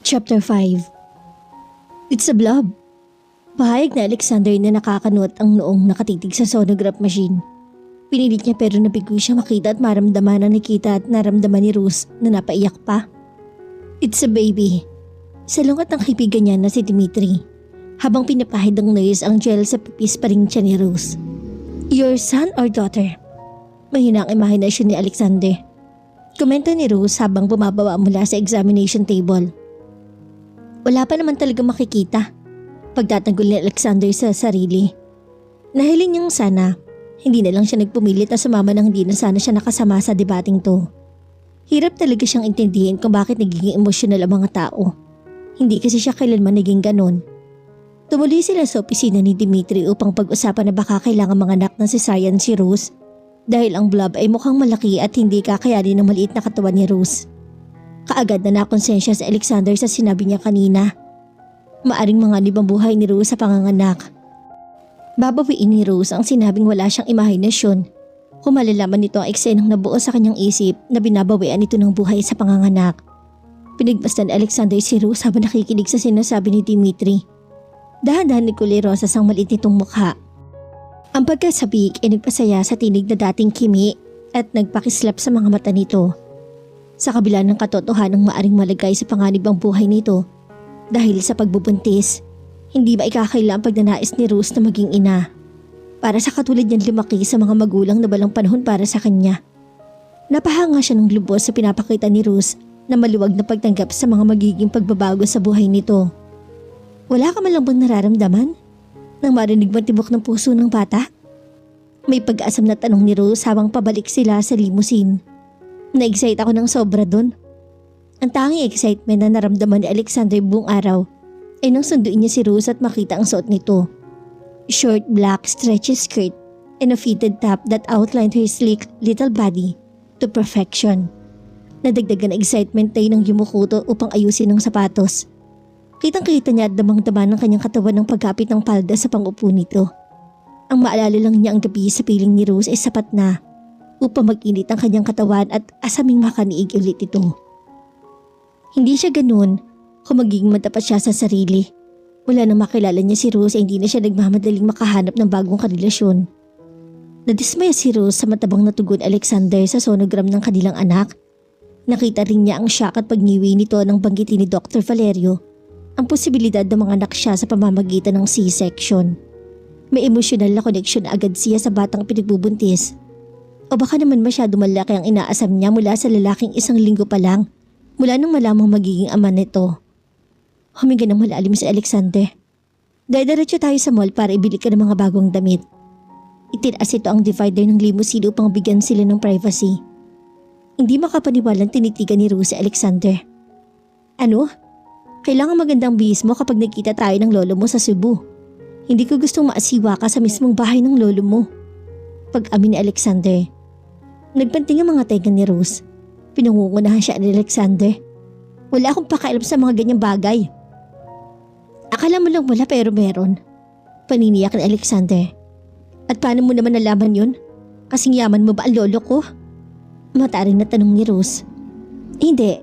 Chapter 5. It's a blob. Pahayag na Alexander na nakakanuot ang noong nakatitig sa sonograph machine. Pinilit niya pero nabigo siya makita at maramdaman na nakita at naramdaman ni Rose na napaiyak pa. It's a baby. Salungat ang kaibigan niya na si Dimitri habang pinapahid ng nurse ang gel sa pipis pa rin siya ni Rose. Your son or daughter? Mahinang imahinasyon ni Alexander. Komento ni Rose habang bumababa mula sa examination table. Wala pa naman talaga makikita. Pagtatanggol ni Alexander sa sarili. Nahiling niyang sana, hindi na lang siya nagpumilit na sumama nang hindi na sana siya nakasama sa debating to. Hirap talaga siyang intindihin kung bakit nagiging emosyonal ang mga tao. Hindi kasi siya kailanman naging ganun. Tumuloy sila sa opisina ni Dimitri upang pag-usapan na baka kailangan manganak ng cesarean si Rose dahil ang blob ay mukhang malaki at hindi kakayanin ng maliit na katawan ni Rose. Kaagad na nakonsensya si Alexander sa sinabi niya kanina. Maaring manganib ang buhay ni Rose sa panganganak. Babawiin ni Rose ang sinabing wala siyang imahinasyon kung malalaman nito ang eksenang nabuo sa kanyang isip na binabawian ito ng buhay sa panganganak. Pinagmasdan ni Alexander si Rose habang nakikinig sa sinasabi ni Dimitri. Dahan-dahan ni kulay rosas ang maliit nitong mukha. Ang pagkasabik ay nagpasaya sa tinig na dating kimi at nagpakislap sa mga mata nito. Sa kabila ng katotohanang maaring malagay sa panganib ang buhay nito dahil sa pagbubuntis, hindi ba ikakaila ang pagnanais ni Rose na maging ina para sa katulad niyang lumaki sa mga magulang na walang panahon para sa kanya. Napahanga siya ng lubos sa pinapakita ni Rose na maluwag na pagtanggap sa mga magiging pagbabago sa buhay nito. Wala ka man lang bang nararamdaman nang marinig mo tibok ng puso ng bata? May pag-asam na tanong ni Rose habang pabalik sila sa limousine. Na-excite ako ng sobra dun. Ang tanging excitement na naramdaman ni Alexander buong araw ay nang sunduin niya si Rose at makita ang suot nito. Short black stretchy skirt and a fitted top that outlined her sleek little body to perfection. Nadagdagan ang excitement tayo ng yumukuto upang ayusin ang sapatos. Kitang-kita niya at damang-dama ng kanyang katawan ng pagkapit ng palda sa pang-upo nito. Ang maalala lang niya ang gabi sa piling ni Rose ay sapat na upang mag-init ang kanyang katawan at asaming makaniig ulit ito. Hindi siya ganun kung magiging matapat siya sa sarili. Wala nang makilala niya si Rose ay hindi na siya nagmamadaling makahanap ng bagong karelasyon. Nadismaya si Rose sa matabang na tugon Alexander sa sonogram ng kanilang anak. Nakita rin niya ang shock at pagniwi nito nang banggitin ni Dr. Valerio ang posibilidad na manganak siya sa pamamagitan ng C-section. May emosyonal na koneksyon agad siya sa batang pinagbubuntis. O baka naman masyado malaki ang inaasam niya mula sa lalaking 1 linggo pa lang mula nang malamang magiging ama nito. Huminga ng malalim si Alexander. Diretso tayo sa mall para ibili ka ng mga bagong damit. Itinaas ito ang divider ng limousine upang bigyan sila ng privacy. Hindi makapaniwalang tinitigan ni Rose si Alexander. Ano? Kailangan magandang bihis mo kapag nagkita tayo ng lolo mo sa Cebu. Hindi ko gustong maasiwa ka sa mismong bahay ng lolo mo. Pag-amin ni Alexander. Nagpanting ang mga tenga ni Rose. Pinangungunahan siya ni Alexander. Wala akong pakialam sa mga ganyang bagay. Akala mo lang wala pero meron. Paniniyak ni Alexander. At paano mo naman nalaman yun? Kasing yaman mo ba ang lolo ko? Mataring na tanong ni Rose. Hindi,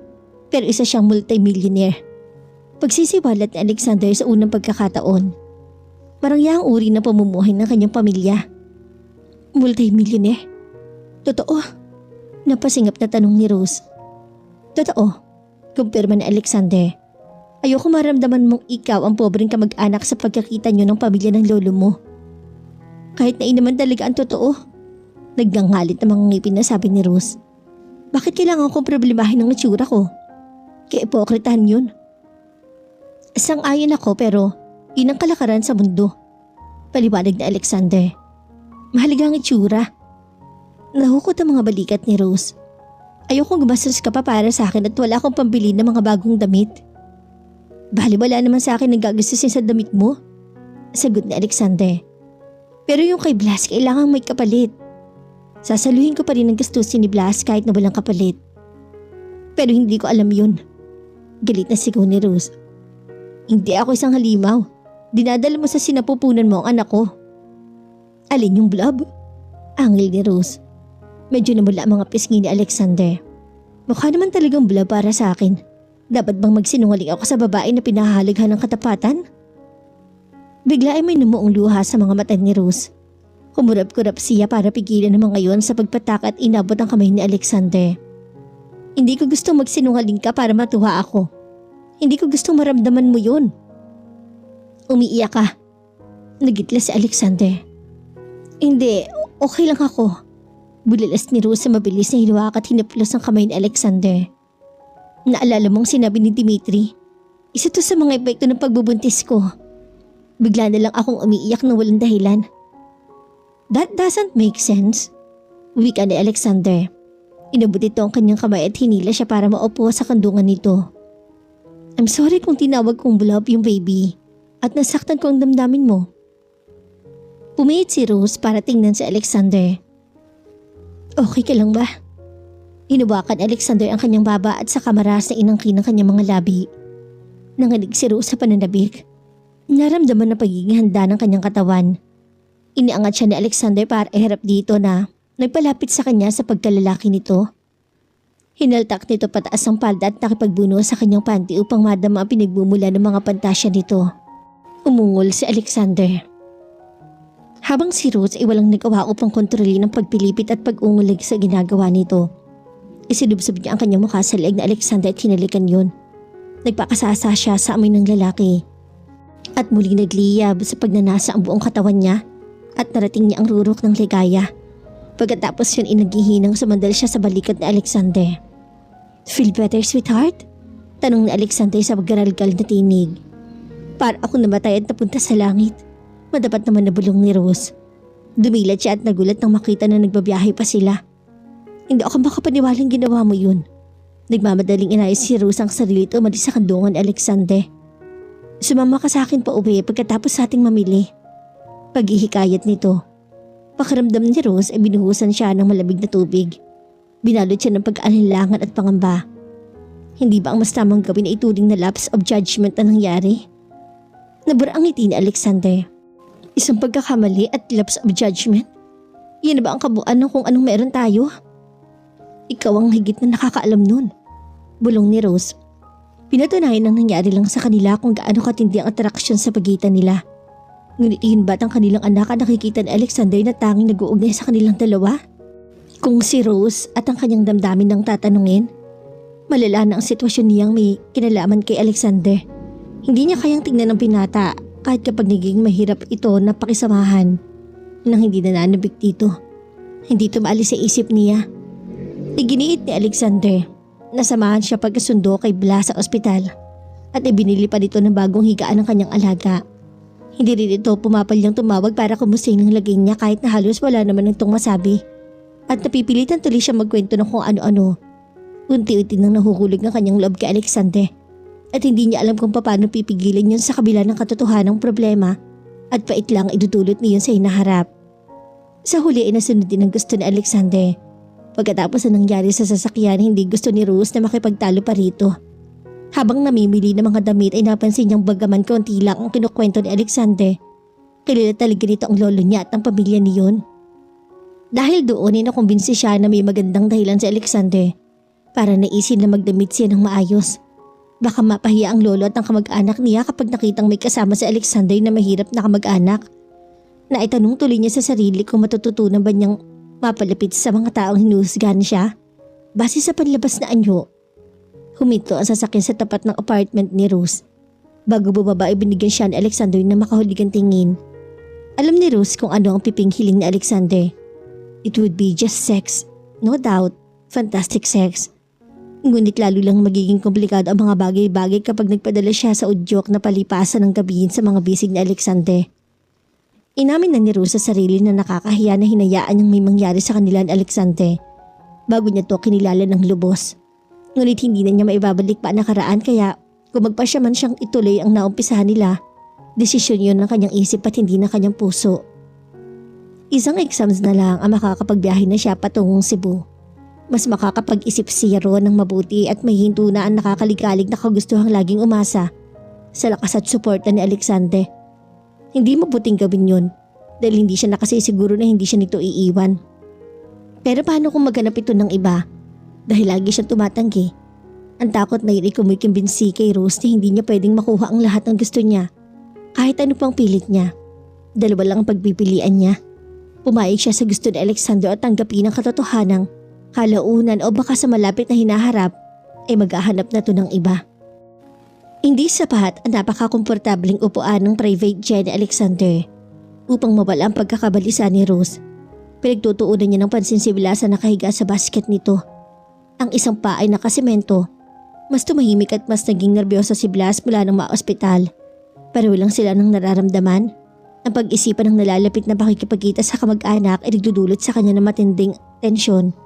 pero isa siyang multimillionaire. Pagsisiwalat ni Alexander sa unang pagkakataon. Marangyang uri na pamumuhay ng kanyang pamilya. Multimillionaire? Totoo? Napasingap na tanong ni Rose. Totoo, kumpirma ni Alexander. Ayoko maramdaman mong ikaw ang pobreng kamag-anak sa pagkakita niyo ng pamilya ng lolo mo. Kahit na naman talaga ang totoo. Naggangalit na mga ngipin na sabi ni Rose. Bakit kailangan kong problemahin ang itsura ko? Kaipokritahan yun. Sang-ayon ako pero yun ang kalakaran sa mundo. Paliwanag ni Alexander. Mahalaga ang itsura. Nahukot ang mga balikat ni Rose. Ayokong gumastos ka pa para sa akin at wala akong pambili ng mga bagong damit. Bali wala naman sa akin nagagastusin sa damit mo. Sagot ni Alexander. Pero yung kay Blas kailangang may kapalit. Sasaluhin ko pa rin ang gastusin ni Blas kahit na walang kapalit. Pero hindi ko alam yun. Galit na sigaw ni Rose. Hindi ako isang halimaw. Dinadala mo sa sinapupunan mo ang anak ko. Alin yung blob? Angil ni Rose. Medyo namula ang mga pisngi ni Alexander. Mukha naman talagang blob para sa akin. Dapat bang magsinungaling ako sa babae na pinahahalaghan ng katapatan? Bigla ay may numuong luha sa mga mata ni Rose. Kumurap-kurap siya para pigilan ng mga yon sa pagpatak at inabot ang kamay ni Alexander. Hindi ko gustong magsinungaling ka para matuwa ako. Hindi ko gustong maramdaman mo yun. Umiiyak ka. Nagitla si Alexander. Hindi, okay lang ako. Bulalas ni Rose sa mabilis na hinuwak at hinaplos ang kamay ni Alexander. Naalala mong sinabi ni Dimitri, isa to sa mga epekto ng pagbubuntis ko. Bigla na lang akong umiiyak na walang dahilan. That doesn't make sense. Wika ni Alexander. Inabot ito ang kanyang kamay at hinila siya para maupo sa kandungan nito. I'm sorry kung tinawag kong blob yung baby at nasaktan ko ang damdamin mo. Pumihit si Rose para tingnan si Alexander. Okay ka lang ba? Hinubakan Alexander ang kanyang baba at saka maras na inangkin ang kanyang mga labi. Nanganig si Rose sa pananabik. Naramdaman na pagiging handa ng kanyang katawan. Iniangat siya ni Alexander para iharap dito na nagpalapit sa kanya sa pagkalalaki nito. Hinaltak nito pataas ang palda at nakipagbuno sa kanyang panty upang madama ang pinagbumula ng mga pantasya nito. Umungol si Alexander. Habang si Rose ay walang nagawa upang kontrolin ang pagpilipit at pag-ungulig sa ginagawa nito. Isinubsob niya ang kanyang mukha sa leeg na Alexander at hinalikan yun. Nagpakasasa siya sa amoy ng lalaki. At muli nagliyab sa pagnanasa ang buong katawan niya at narating niya ang rurok ng ligaya. Pagkatapos yun ay naghihinang sumandal siya sa balikat ni Alexander. Feel better, sweetheart? Tanong ni Alexander sa paggaralgal na tinig. Para ako namatay at napunta sa langit. Madapat naman na bulong ni Rose. Dumilat siya at nagulat nang makita na nagbabiyahe pa sila. Hindi ako makapaniwalang ginawa mo yun. Nagmamadaling inayos si Rose ang sarili at umalis sa kandungan ni Alexander. Sumama ka sa akin pa uwi pagkatapos sa ating mamili. Paghihikayat nito. Pakiramdam ni Rose ay binuhusan siya ng malamig na tubig. Binalot siya ng pag-alinlangan at pangamba. Hindi ba ang mas tamang gawin ay ituring na lapse of judgment na nangyari? Nabura ang ngiti ni Alexander. Isang pagkakamali at lapse of judgment? Yan na ba ang kabuuan ng kung anong meron tayo? Ikaw ang higit na nakakaalam nun. Bulong ni Rose. Pinatunayan ang nangyari lang sa kanila kung gaano katindi ang atraksyon sa pagitan nila. Ngunit iyon ba't ang kanilang anak at nakikita ni Alexander na tanging nag-uugnay sa kanilang dalawa? Kung si Rose at ang kanyang damdamin nang tatanungin, malala na ang sitwasyon niyang may kinalaman kay Alexander. Hindi niya kayang tingnan ng binata kahit kapag naging mahirap ito na pakisamahan. Nang hindi nananabik dito, hindi tumaalis sa isip niya. Iginiit ni Alexander na samahan siya pagkasundo kay Bla sa ospital at ibinili pa dito ng bagong higaan ng kanyang alaga. Hindi rin ito pumapalyang tumawag para kumustahin ang laging niya kahit na halos wala naman nitong masabi. At napipilitan tuloy siya magkwento ng kung ano-ano. Unti-unti nang nahuhulog ng kanyang loob kay Alexander at hindi niya alam kung paano pipigilan yun sa kabila ng katotohanang problema at pait lang idudulot niyon sa hinaharap. Sa huli ay nasunod din ang gusto ni Alexander. Pagkatapos na nangyari sa sasakyan, hindi gusto ni Rose na makipagtalo pa rito. Habang namimili ng mga damit ay napansin niyang bagaman kaunti lang ang kinukwento ni Alexander. Kilala talaga nito ang lolo niya at ang pamilya niyon. Dahil doon ay nakumbinsi siya na may magandang dahilan si Alexander para naisin na magdamit siya ng maayos. Baka mapahiya ang lolo at ang kamag-anak niya kapag nakitang may kasama si Alexander na mahirap na kamag-anak. Naitanong tuloy niya sa sarili kung matututunan ba niyang mapalapit sa mga taong hinuhusgahan siya base sa panlabas na anyo. Huminto ang sasakyan sa tapat ng apartment ni Rose. Bago bumaba ay binigyan siya ni Alexander ng makahuligang tingin. Alam ni Rose kung ano ang piping hiling ni Alexander. It would be just sex, no doubt, fantastic sex. Ngunit lalo lang magiging komplikado ang mga bagay-bagay kapag nagpadala siya sa udyok na palipasan ng gabihin sa mga bisig ni Alexander. Inamin na ni Rose sa sarili na nakakahiya na hinayaan niyang may mangyari sa kanila ni Alexander bago niya to kinilala ng lubos. Ngunit hindi na niya maibabalik pa nakaraan kaya kung magpasya man siyang ituloy ang naumpisahan nila, desisyon yun ng kanyang isip at hindi ng kanyang puso. Isang exams na lang ang makakapagbiyahe na siya patungong Cebu. Mas makakapag-isip siya roon ng mabuti at may hinto na ang nakakaligalig na kagustuhang laging umasa sa lakas at suporta ni Alexander. Hindi mabuting gawin yun. dahil hindi siya nakasisiguro na hindi siya nito iiwan. Pero paano kung maghanap ito ng iba? Dahil lagi siyang tumatanggi. Ang takot na yun ay kumikimbinsi kay Rose na hindi niya pwedeng makuha ang lahat ng gusto niya. Kahit ano pang pilit niya. Dalawa lang ang pagpipilian niya. Pumayag siya sa gusto ni Alexander at tanggapin ang katotohanang kalaunan o baka sa malapit na hinaharap ay maghahanap na to ng iba. Hindi sapat ang napakakomportabling upuan ng private jet ni Alexander upang mawala ang pagkakabalisa ni Rose. Pinagtutuunan niya ng pansin si Vilasa na nakahiga sa basket nito. Ang isang paa ay nakasemento. Mas tumahimik at mas naging nervyosa si Blas mula nang ma-ospital. Pareho lang sila ng nararamdaman. Ang pag-isipan ng nalalapit na pakikipagkita sa kamag-anak ay nagdudulot sa kanya ng matinding tensyon.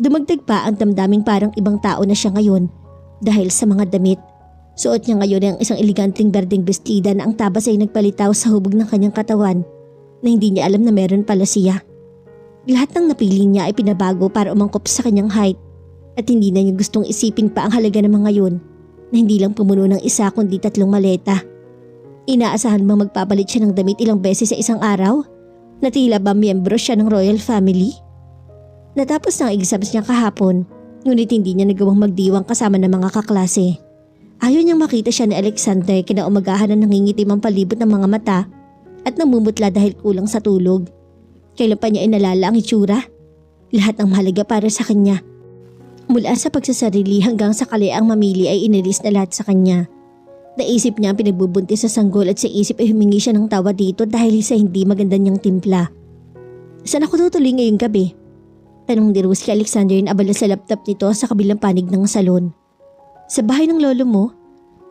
Dumagdag pa ang damdaming parang ibang tao na siya ngayon dahil sa mga damit. Suot niya ngayon ang isang eleganteng berdeng bestida na ang tabas ay nagpalitaw sa hubog ng kanyang katawan na hindi niya alam na meron pala siya. Lahat ng napili niya ay pinabago para umangkop sa kanyang height at hindi na niya gustong isipin pa ang halaga ng mga yun na hindi lang pumuno ng isa kundi 3 maleta. Inaasahan bang magpapalit siya ng damit ilang beses sa isang araw? Na tila ba miyembro siya ng royal family? Natapos ng exams niya kahapon, ngunit hindi niya nagawang magdiwang kasama ng mga kaklase. Ayaw niyang makita siya ni Alexander kinaumagahan na nangingitim ang palibot ng mga mata at namumutla dahil kulang sa tulog. Kailan pa niya inalala ang itsura? Lahat ng mahalaga para sa kanya. Mula sa pagsasarili hanggang sa kaliang mamili ay inilis na lahat sa kanya. Naisip niya ang pinagbubuntis sa sanggol at sa isip ay humingi siya ng tawa dito dahil sa hindi maganda niyang timpla. Saan ako tutuloy ngayong gabi? Tanong ni Rose kay Alexander na abala sa laptop nito sa kabilang panig ng salon. Sa bahay ng lolo mo?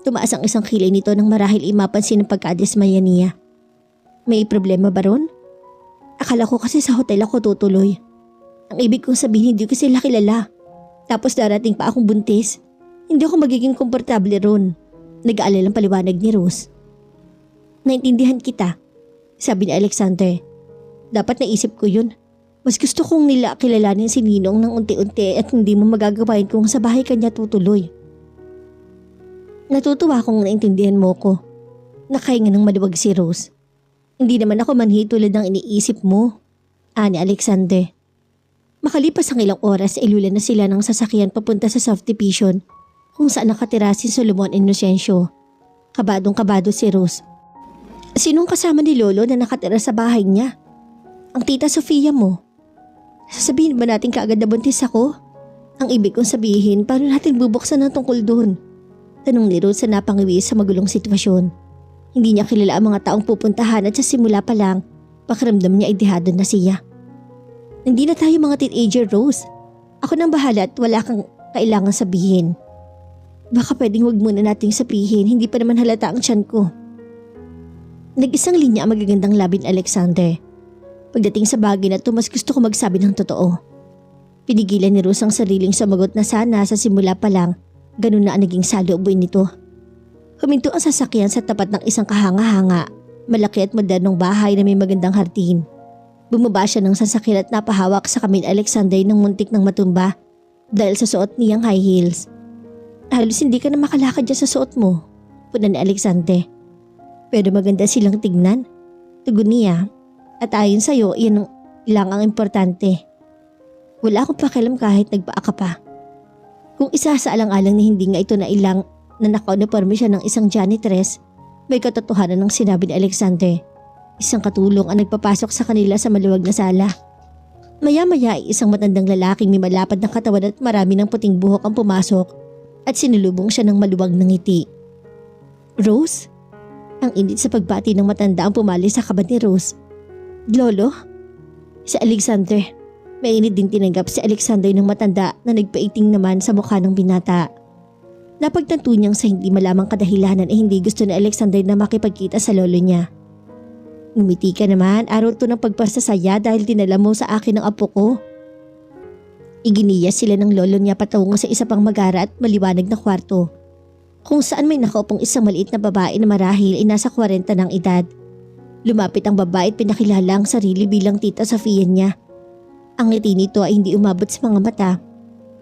Tumaas ang isang kilay nito nang marahil imapansin ang pagkadismaya niya. May problema ba ron? Akala ko kasi sa hotel ako tutuloy. Ang ibig kong sabihin hindi ko sila kilala. Tapos darating pa akong buntis. Hindi ako magiging komportable ron. Nag-aalalang paliwanag ni Rose. Naintindihan kita, sabi ni Alexander. Dapat naisip ko yun. Mas gusto kong nila kilalanin si Ninong ng unti-unti at hindi mo magagawain kung sa bahay kanya tutuloy. Natutuwa akong naintindihan mo ko. Nakahinga ng maluwag si Rose. Hindi naman ako manhi tulad ng iniisip mo, ani Alexander. Makalipas ang ilang oras ay lula na sila ng sasakyan papunta sa subdivision kung saan nakatira si Solomon Inocencio. Kabadong-kabado si Rose. Sinong kasama ni Lolo na nakatira sa bahay niya? Ang tita Sofia mo. Sasabihin ba natin kaagad na buntis ako? Ang ibig kong sabihin, paano natin bubuksan ang tungkol doon? Tanong ni Rose sa napangiwi sa magulong sitwasyon. Hindi niya kilala ang mga taong pupuntahan at sa simula pa lang, pakiramdam niya ay dihado na siya. Hindi na tayo mga teenager, Rose. Ako nang bahala at wala kang kailangan sabihin. Baka pwedeng wag muna nating sabihin, hindi pa naman halata ang tiyan ko. Nag-isang linya ang magagandang labi ni Alexander. Pagdating sa bagay na ito, mas gusto ko magsabi ng totoo. Pinigilan ni Rose ang sariling sumagot na sana sa simula pa lang, ganun na ang naging salooboy nito. Huminto ang sasakyan sa tapat ng isang kahanga-hanga, malaki at modernong bahay na may magandang hardin. Bumaba siya ng sasakyan at napahawak sa kamay ni Alexander ng muntik ng matumba dahil sa suot niyang high heels. Halos hindi ka na makalakad dyan sa suot mo, puna ni Alexander. Pero maganda silang tignan, tugon niya. At ayon sa'yo, yan lang ang importante. Wala akong pakialam kahit nagpaa ka pa. Kung isa sa alang-alang na hindi nga ito na ilang na naka-uniforme siya ng isang janitress, may katotohanan ng sinabi ni Alexander. Isang katulong ang nagpapasok sa kanila sa maluwag na sala. Maya-maya ay isang matandang lalaking may malapad na katawan at marami ng puting buhok ang pumasok at sinulubong siya ng maluwag na ngiti. Rose? Ang init sa pagbati ng matanda ang pumali sa kaban ni Rose. Lolo? Si Alexander. Mainit din tinanggap si Alexander ng matanda na nagpaiting naman sa mukha ng binata. Napagtanto niyang sa hindi malamang kadahilanan ay hindi gusto ni Alexander na makipagkita sa lolo niya. Ngumiti ka naman, araw to ng pagpasasaya dahil dinala mo sa akin ang apo ko. Iginiya sila ng lolo niya patungo sa isa pang magara at maliwanag na kwarto, kung saan may nakaupong isang maliit na babae na marahil ay nasa 40 ng edad. Lumapit ang babae at pinakilala ang sarili bilang tita Sofia niya. Ang ngiti nito ay hindi umabot sa mga mata.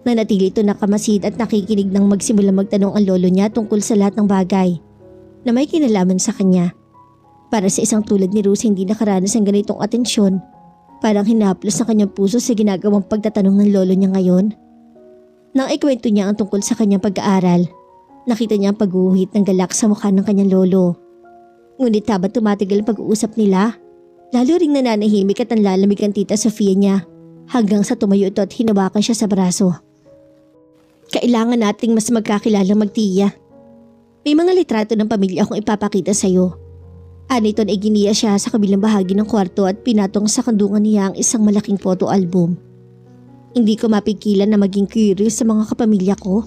Nanatili ito nakamasid at nakikinig nang magsimula magtanong ang lolo niya tungkol sa lahat ng bagay na may kinalaman sa kanya. Para sa isang tulad ni Rose hindi nakaranas ng ganitong atensyon, parang hinaplos ng kanyang puso sa ginagawang pagtatanong ng lolo niya ngayon. Nang ikwento niya ang tungkol sa kanyang pag-aaral, nakita niya ang pagguhit ng galak sa mukha ng kanyang lolo. Ngunit habang tumatagal ang pag-uusap nila, lalo ring nananahimik at nanlalamig ang tita Sofia niya hanggang sa tumayo ito at hinawakan siya sa braso. Kailangan nating mas magkakilalang magtiya. May mga litrato ng pamilya akong ipapakita sa iyo. Aniton ay giniya siya sa kabilang bahagi ng kwarto at pinatong sa kandungan niya ang isang malaking photo album. Hindi ko mapigilan na maging curious sa mga kapamilya ko.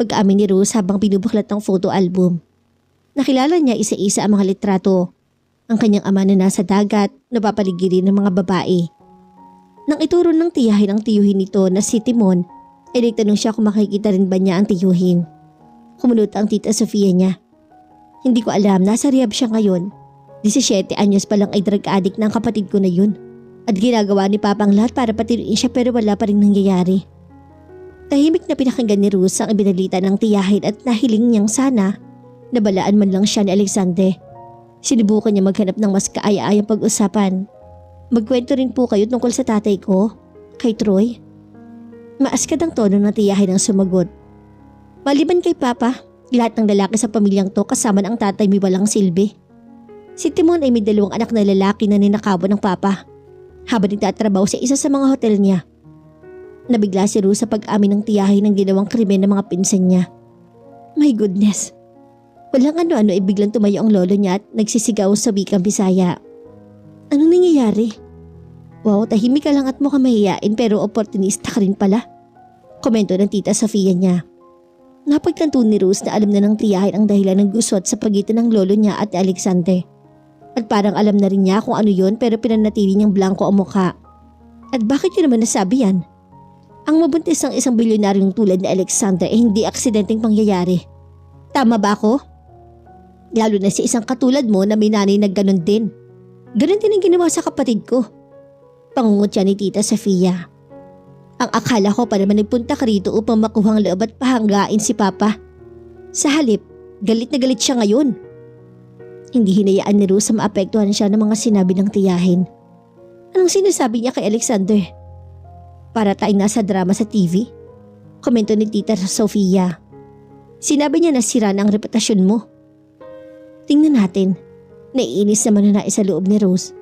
Pag-amin ni Rose habang binubuklat ang photo album. Nakilala niya isa-isa ang mga litrato. Ang kanyang ama na nasa dagat, napapaligiran ng mga babae. Nang ituro ng tiyahin ang tiyuhin nito na si Timon, ay nagtanong siya kung makikita rin ba niya ang tiyuhin. Kumunot ang tita Sofia niya. Hindi ko alam, nasa rehab siya ngayon. 17 anyos pa lang ay drug addict ng kapatid ko na yun. At ginagawa ni Papa ang lahat para patiruin siya pero wala pa rin nangyayari. Tahimik na pinakinggan ni Rose ang ibinalita ng tiyahin at nahiling niyang sana nabalaan man lang siya ni Alexander. Sinubukan niya maghanap ng mas kaaya-ayang pag-usapan. Magkwento rin po kayo tungkol sa tatay ko, kay Troy. Maaskad ang tono ng tiyahin ang sumagot. Maliban kay Papa, lahat ng lalaki sa pamilyang to kasama ng tatay may walang silbi. Si Timon ay may 2 anak na lalaki na ninakawan ng Papa habang nagtatrabaho sa isa sa mga hotel niya. Nabigla si Rose sa pag-amin ng tiyahin ng ginawang krimen ng mga pinsan niya. My goodness. Walang ano-ano ay biglang tumayo ang lolo niya at nagsisigaw sa wikang Bisaya. Anong nangyayari? Wow, tahimik ka lang at mukhang mahiyain pero opportunista ka rin pala. Komento ng tita Sofia niya. Napagtanto ni Rose na alam na ng tiyahin ang dahilan ng gusot sa pagitan ng lolo niya at Alexander. At parang alam na rin niya kung ano yon pero pinanatili niyang blanco ang mukha. At bakit niya naman nasabi yan? Ang mabuntis ng isang bilyonaryong tulad ni Alexander ay hindi aksidenteng pangyayari. Tama ba ako? Lalo na si isang katulad mo na may nanay na ganun din. Ganun din ang ginawa sa kapatid ko. Pangungot siya ni tita Sofia. Ang akala ko pa naman nagpunta ka rito upang makuha ang loob at pahanggain si Papa. Sa halip, galit na galit siya ngayon. Hindi hinayaan ni Rose na maapektuhan siya ng mga sinabi ng tiyahin. Anong sinasabi niya kay Alexander? Para tayong nasa drama sa TV? Komento ni tita Sofia. Sinabi niya na sira na ang reputasyon mo. Tingnan natin. Naiinis naman na sa loob ni Rose.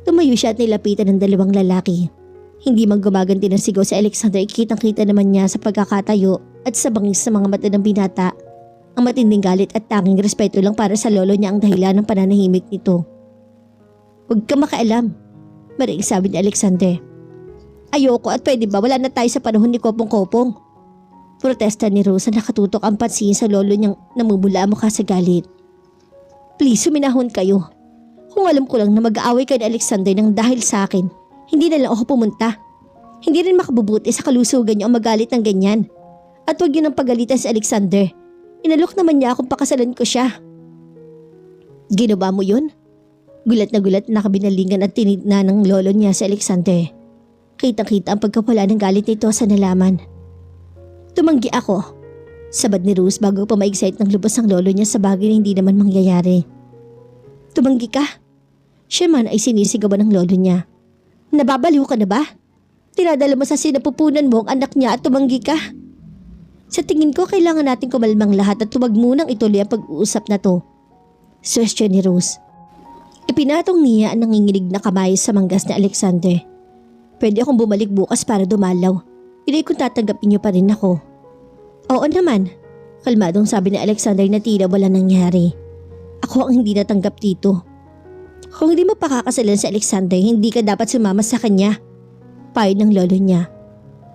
Tumayo siya at nilapitan ng 2 lalaki. Hindi man gumaganti ng sigaw si Alexander, kitang-kita naman niya sa pagkakatayo at sa bangis sa mga mata ng binata. Ang matinding galit at tanging respeto lang para sa lolo niya ang dahilan ng pananahimik nito. Huwag ka makialam, maring sabi ni Alexander. Ayoko at pwede ba wala na tayo sa panahon ni Kopong-Kopong? Protesta ni Rose na nakatutok ang pansin sa lolo niyang namumula ang mukha sa galit. Please, suminahon kayo. Kung alam ko lang na mag-aaway kayo ni Alexander nang dahil sa akin, hindi na lang ako pumunta. Hindi rin makabubuti sa kalusugan niyo ang magalit ng ganyan. At huwag yun ang pagalitan si Alexander. Inalok naman niya akong pakasalan ko siya. Ginawa mo yun? Gulat na nakabinalingan at tinignan ng lolo niya si Alexander. Kitang-kita ang pagkawala ng galit nito sa nalaman. Tumanggi ako. Sabad ni Rose bago pa ma-excite ng lubos ang lolo niya sa bagay na hindi naman mangyayari. Tumanggi ka? Siya man ay sinisigawan ng lolo niya. Nababaliw ka na ba? Tinadala mo sa sinapupunan mo ang anak niya at tumanggi ka? Sa tingin ko kailangan natin kumalmang lahat at tuwag munang ituloy ang pag-uusap na to. Suwestyon ni Rose. Ipinatong niya ang nanginginig na kamay sa manggas ni Alexander. Pwede akong bumalik bukas para dumalaw. Hindi kung tatanggapin niyo pa rin ako. Oo naman. Kalmadong sabi ni Alexander na tila wala nangyari. Ako ang hindi natanggap dito. Kung hindi mo pakakasalan si Alexander, hindi ka dapat sumama sa kanya. Payo ng lolo niya.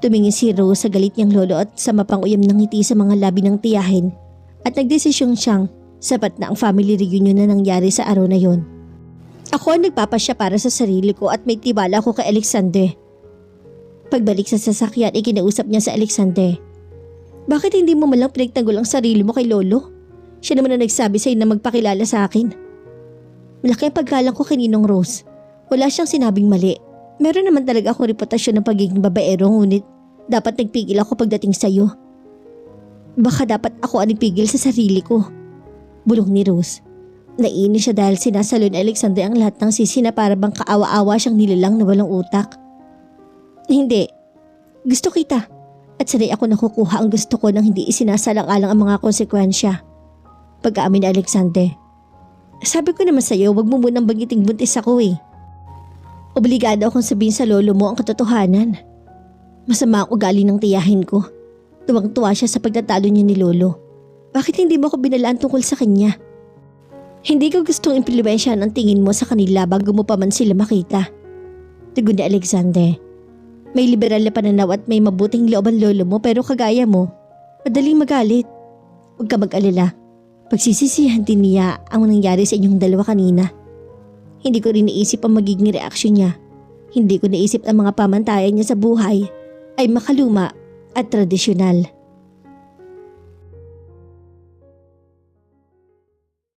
Tumingin si Rose sa galit niyang lolo at sa mapanguyam ng ngiti sa mga labi ng tiyahin at nagdesisyong siyang sapat na ang family reunion na nangyari sa araw na yon. Ako ang nagpapasya para sa sarili ko at may tibala ko kay Alexander. Pagbalik sa sasakyan, ikinausap niya sa Alexander. Bakit hindi mo malang pinagtanggol ang sarili mo kay lolo? Siya naman na nagsabi sa'yo na magpakilala sa akin. Malaki ang paggalang ko kay Ninong Rose. Wala siyang sinabing mali. Meron naman talaga akong reputasyon ng pagiging babaero ngunit dapat nagpigil ako pagdating sa'yo. Baka dapat ako ang nagpigil sa sarili ko. Bulong ni Rose. Naiinis siya dahil sinasalo ni Alexander ang lahat ng sisi na para bang kaawa-awa siyang nilalang na walang utak. Hindi. Gusto kita. At sanay ako nakukuha ang gusto ko nang hindi isinasalang-alang ang mga konsekwensya. Pag-aamin ni Alexander. Sabi ko naman sa'yo, wag mo munang bagiting buntis ako eh. Obligado akong sabihin sa lolo mo ang katotohanan. Masama ang ugali ng tiyahin ko. Tuwang-tuwa siya sa pagtatalo niya ni lolo. Bakit hindi mo ako binalaan tungkol sa kanya? Hindi ko gustong impluwensyahan ang tingin mo sa kanila bago mo pa man sila makita. Tugon ni Alexander. May liberal na pananaw at may mabuting loob ang lolo mo pero kagaya mo, madaling magalit. Huwag ka mag-alala. Pagsisisihan din niya ang nangyari sa inyong dalawa kanina. Hindi ko rin naisip ang magiging reaksyon niya. Hindi ko naisip ang mga pamantayan niya sa buhay ay makaluma at tradisyonal.